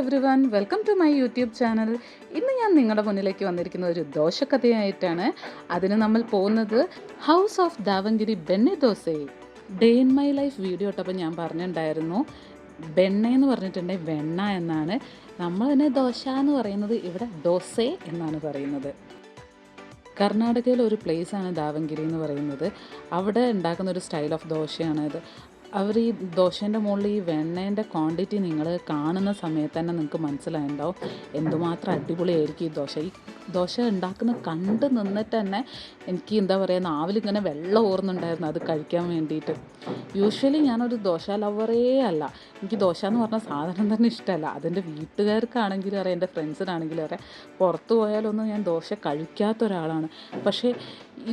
Everyone, welcome to my YouTube channel. ഇന്ന് ഞാൻ നിങ്ങളുടെ മുന്നിലേക്ക് വന്നിരിക്കുന്ന ഒരു ദോശക്കഥയായിട്ടാണ്. അതിന് നമ്മൾ പോകുന്നത് house of Davangere Benne Dose. Day in my life video ഇട്ടപ്പോൾ ഞാൻ പറഞ്ഞിട്ടുണ്ടായിരുന്നു, ബെണ്ണ എന്ന് പറഞ്ഞിട്ടുണ്ടെങ്കിൽ വെണ്ണ എന്നാണ്. നമ്മൾ തന്നെ ദോശ എന്ന് പറയുന്നത്, ഇവിടെ ദോസെ എന്നാണ് പറയുന്നത്. കർണാടകയിലെ ഒരു പ്ലേസാണ് ദാവങ്കിരി എന്ന് പറയുന്നത്. അവിടെ ഉണ്ടാക്കുന്ന ഒരു സ്റ്റൈൽ ഓഫ് ദോശയാണിത്. അവർ ഈ ദോശേൻ്റെ മുകളിൽ ഈ വെണ്ണേൻ്റെ ക്വാണ്ടിറ്റി നിങ്ങൾ കാണുന്ന സമയത്ത് തന്നെ നിങ്ങൾക്ക് മനസ്സിലായിട്ടുണ്ടാവും എന്തുമാത്രം അടിപൊളിയായിരിക്കും ഈ ദോശ. ഈ ദോശ ഉണ്ടാക്കുന്ന കണ്ട് നിന്നിട്ട് തന്നെ എനിക്ക് എന്താ പറയുക, നാവിലിങ്ങനെ വെള്ളം ഊർന്നുണ്ടായിരുന്നു അത് കഴിക്കാൻ വേണ്ടിയിട്ട്. യൂഷ്വലി ഞാനൊരു ദോശ ലവറേ അല്ല. എനിക്ക് ദോശ എന്ന് പറഞ്ഞ സാധനം തന്നെ ഇഷ്ടമല്ല. അതെൻ്റെ വീട്ടുകാർക്കാണെങ്കിലും അറിയാം, എൻ്റെ ഫ്രണ്ട്സിനാണെങ്കിലും അറിയാം. പുറത്ത് പോയാലൊന്നും ഞാൻ ദോശ കഴിക്കാത്ത ഒരാളാണ്. പക്ഷേ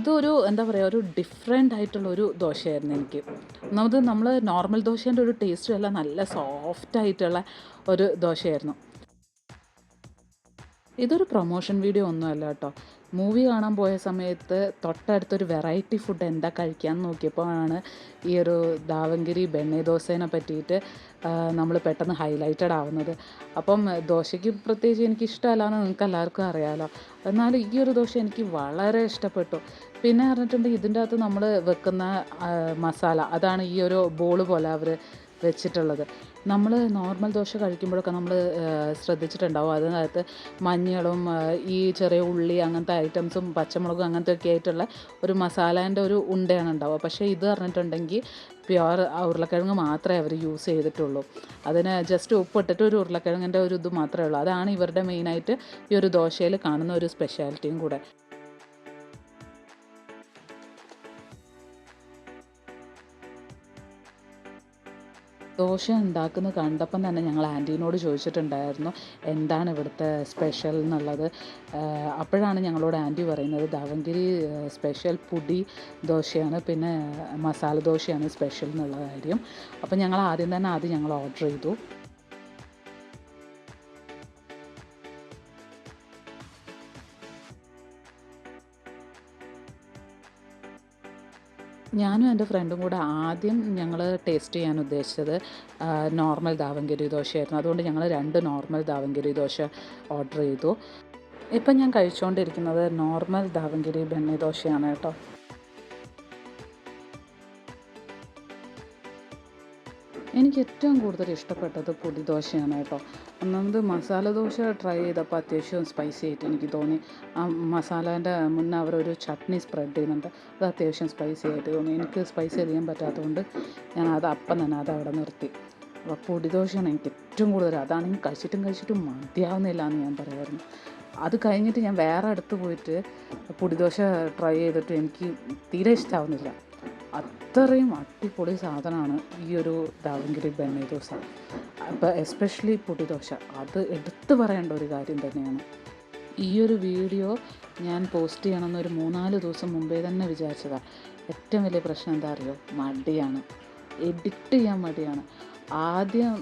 ഇതൊരു എന്താ പറയുക, ഒരു ഡിഫറെൻ്റ് ആയിട്ടുള്ളൊരു ദോശയായിരുന്നു എനിക്ക്. ഒന്നാമത് നമ്മൾ നോർമൽ ദോശേൻ്റെ ഒരു ടേസ്റ്റും അല്ല, നല്ല സോഫ്റ്റായിട്ടുള്ള ഒരു ദോശയായിരുന്നു. ഇതൊരു പ്രൊമോഷൻ വീഡിയോ ഒന്നുമല്ല കേട്ടോ. മൂവി കാണാൻ പോയ സമയത്ത് തൊട്ടടുത്തൊരു വെറൈറ്റി ഫുഡ് എന്താ കഴിക്കാമെന്ന് നോക്കിയപ്പോഴാണ് ഈ ഒരു ദാവങ്കിരി ബെണ്ണെ ദോശേനെ പറ്റിയിട്ട് നമ്മൾ പെട്ടെന്ന് ഹൈലൈറ്റഡ് ആവുന്നത്. അപ്പം ദോശയ്ക്ക് പ്രത്യേകിച്ച് എനിക്ക് ഇഷ്ടമല്ലാന്ന് നിങ്ങൾക്ക് എല്ലാവർക്കും അറിയാമല്ലോ. എന്നാലും ഈ ഒരു ദോശ എനിക്ക് വളരെ ഇഷ്ടപ്പെട്ടു. പിന്നെ പറഞ്ഞിട്ടുണ്ടെങ്കിൽ ഇതിൻ്റെ അകത്ത് നമ്മൾ വെക്കുന്ന മസാല, അതാണ് ഈ ഒരു ബോള് പോലെ അവർ വെച്ചിട്ടുള്ളത്. നമ്മൾ നോർമൽ ദോശ കഴിക്കുമ്പോഴൊക്കെ നമ്മൾ ശ്രദ്ധിച്ചിട്ടുണ്ടാവും, അതിനകത്ത് മഞ്ഞളും ഈ ചെറിയ ഉള്ളി അങ്ങനത്തെ ഐറ്റംസും പച്ചമുളകും അങ്ങനത്തെ ഒക്കെ ആയിട്ടുള്ള ഒരു മസാലേൻ്റെ ഒരു ഉണ്ടയാണ് ഉണ്ടാവുക. പക്ഷേ ഇത് പറഞ്ഞിട്ടുണ്ടെങ്കിൽ പ്യുവർ ഉരുളക്കിഴങ്ങ് മാത്രമേ അവർ യൂസ് ചെയ്തിട്ടുള്ളൂ. അതിന് ജസ്റ്റ് ഉപ്പിട്ടിട്ട് ഒരു ഉരുളക്കിഴങ്ങിൻ്റെ ഒരു ഇത് മാത്രമേ ഉള്ളൂ. അതാണ് ഇവരുടെ മെയിനായിട്ട് ഈ ഒരു ദോശയിൽ കാണുന്ന ഒരു സ്പെഷ്യാലിറ്റിയും കൂടെ. ദോശ ഉണ്ടാക്കുന്നത് കണ്ടപ്പം തന്നെ ഞങ്ങൾ ആൻറ്റീനോട് ചോദിച്ചിട്ടുണ്ടായിരുന്നു എന്താണ് ഇവിടുത്തെ സ്പെഷ്യൽ എന്നുള്ളത്. അപ്പോഴാണ് ഞങ്ങളോട് ആൻറ്റി പറയുന്നത് ദാവങ്കിരി സ്പെഷ്യൽ പൊടി ദോശയാണ്, പിന്നെ മസാല ദോശയാണ് സ്പെഷ്യൽ എന്നുള്ള കാര്യം. അപ്പം ഞങ്ങൾ ആദ്യം തന്നെ അത് ഞങ്ങൾ ഓർഡർ ചെയ്തു. ഞാനും എൻ്റെ ഫ്രണ്ടും കൂടെ ആദ്യം ഞങ്ങൾ ടേസ്റ്റ് ചെയ്യാൻ ഉദ്ദേശിച്ചത് നോർമൽ ദാവങ്കിരി ദോശയായിരുന്നു. അതുകൊണ്ട് ഞങ്ങൾ 2 നോർമൽ ദാവങ്കിരി ദോശ ഓർഡർ ചെയ്തു. ഇപ്പം ഞാൻ കഴിച്ചുകൊണ്ടിരിക്കുന്നത് നോർമൽ ദാവങ്കിരി ബെണ്ണെ ദോശയാണ് കേട്ടോ. എനിക്ക് ഏറ്റവും കൂടുതൽ ഇഷ്ടപ്പെട്ടത് പൊടി ദോശയാണ് കേട്ടോ. ഒന്നാമത് മസാല ദോശ ട്രൈ ചെയ്തപ്പോൾ അത്യാവശ്യം സ്പൈസി ആയിട്ട് എനിക്ക് തോന്നി. ആ മസാലേൻ്റെ മുന്നേ അവരൊരു ചട്നി സ്പ്രെഡ് ചെയ്യുന്നുണ്ട്, അത് അത്യാവശ്യം സ്പൈസി ആയിട്ട് തോന്നി. എനിക്ക് സ്പൈസി അറിയാൻ പറ്റാത്തതുകൊണ്ട് ഞാൻ അത് അപ്പം തന്നെ അത് അവിടെ നിർത്തി. അപ്പോൾ പൊടി ദോശയാണ് എനിക്ക് ഏറ്റവും കൂടുതൽ, അതാണെങ്കിൽ കഴിച്ചിട്ടും മതിയാവുന്നില്ല എന്ന് ഞാൻ പറയുമായിരുന്നു. അത് കഴിഞ്ഞിട്ട് ഞാൻ വേറെ അടുത്ത് പോയിട്ട് പൊടിദോശ ട്രൈ ചെയ്തിട്ട് എനിക്ക് തീരെ ഇഷ്ടമാവുന്നില്ല. അത്രയും അടിപൊളി സാധനമാണ് ഈ ഒരു ദാവങ്കിരി ബെണ്ണെ ദോശ. അപ്പോൾ എസ്പെഷ്യലി പൊടിദോശ അത് എടുത്തു പറയേണ്ട ഒരു കാര്യം തന്നെയാണ്. ഈ ഒരു വീഡിയോ ഞാൻ പോസ്റ്റ് ചെയ്യണമെന്നൊരു 3-4 ദിവസം മുമ്പേ തന്നെ വിചാരിച്ചതാണ്. ഏറ്റവും വലിയ പ്രശ്നം എന്താ അറിയോ, മടിയാണ്. എഡിറ്റ് ചെയ്യാൻ മടിയാണ്. ആദ്യം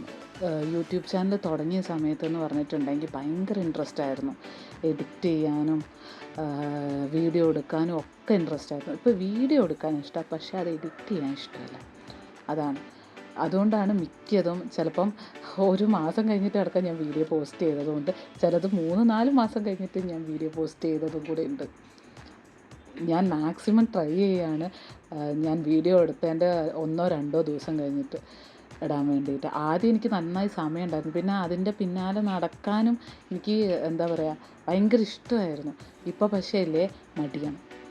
യൂട്യൂബ് ചാനൽ തുടങ്ങിയ സമയത്തെന്ന് പറഞ്ഞിട്ടുണ്ടെങ്കിൽ ഭയങ്കര ഇൻട്രസ്റ്റ് ആയിരുന്നു. എഡിറ്റ് ചെയ്യാനും വീഡിയോ എടുക്കാനും ഒക്കെ ഇൻട്രസ്റ്റ് ആയിരുന്നു. ഇപ്പോൾ വീഡിയോ എടുക്കാൻ ഇഷ്ടമാണ്, പക്ഷേ അത് എഡിറ്റ് ചെയ്യാൻ ഇഷ്ടമല്ല. അതാണ്. അതുകൊണ്ടാണ് മിക്കതും ചിലപ്പം 1 മാസം കഴിഞ്ഞിട്ട് അടക്കം ഞാൻ വീഡിയോ പോസ്റ്റ് ചെയ്തതുകൊണ്ട്, ചിലത് 3-4 മാസം കഴിഞ്ഞിട്ട് ഞാൻ വീഡിയോ പോസ്റ്റ് ചെയ്തതും കൂടെ ഉണ്ട്. ഞാൻ മാക്സിമം ട്രൈ ചെയ്യാണ് ഞാൻ വീഡിയോ എടുത്തതിൻ്റെ 1-2 ദിവസം കഴിഞ്ഞിട്ട് ഇടാൻ വേണ്ടിയിട്ട്. ആദ്യം എനിക്ക് നന്നായി സമയം ഉണ്ടായിരുന്നു, പിന്നെ അതിൻ്റെ പിന്നാലെ നടക്കാനും എനിക്ക് എന്താ പറയുക ഭയങ്കര ഇഷ്ടമായിരുന്നു. ഇപ്പോൾ പക്ഷേ ഇല്ലേ, മടി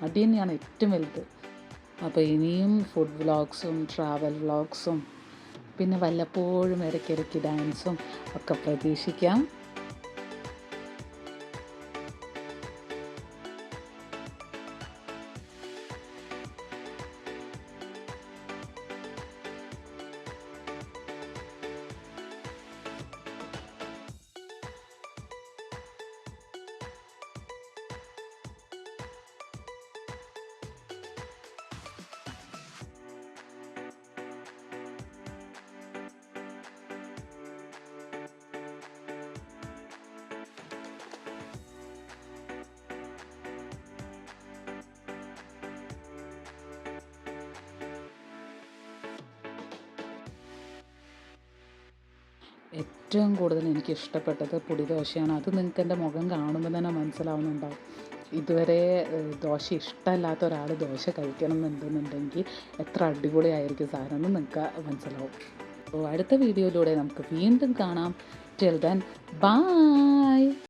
തന്നെയാണ് ഏറ്റവും വലുത്. അപ്പോൾ ഇനിയും ഫുഡ് വ്ളോഗ്സും ട്രാവൽ വ്ളോഗ്സും പിന്നെ വല്ലപ്പോഴും ഇടയ്ക്കിടയ്ക്ക് ഡാൻസും ഒക്കെ പ്രതീക്ഷിക്കാം. ഏറ്റവും കൂടുതൽ എനിക്ക് ഇഷ്ടപ്പെട്ടത് പൊടിദോശയാണ്. അത് നിങ്ങൾക്ക് എൻ്റെ മുഖം കാണുമ്പോൾ തന്നെ മനസ്സിലാവുന്നുണ്ടാവും. ഇതുവരെ ദോശ ഇഷ്ടമല്ലാത്ത ഒരാൾ ദോശ കഴിക്കണം എന്നുണ്ടെന്നുണ്ടെങ്കിൽ എത്ര അടിപൊളിയായിരിക്കും സാധനം എന്ന് നിങ്ങൾക്ക് മനസ്സിലാവും. അപ്പോൾ അടുത്ത വീഡിയോയിലൂടെ നമുക്ക് വീണ്ടും കാണാം. Till then bye.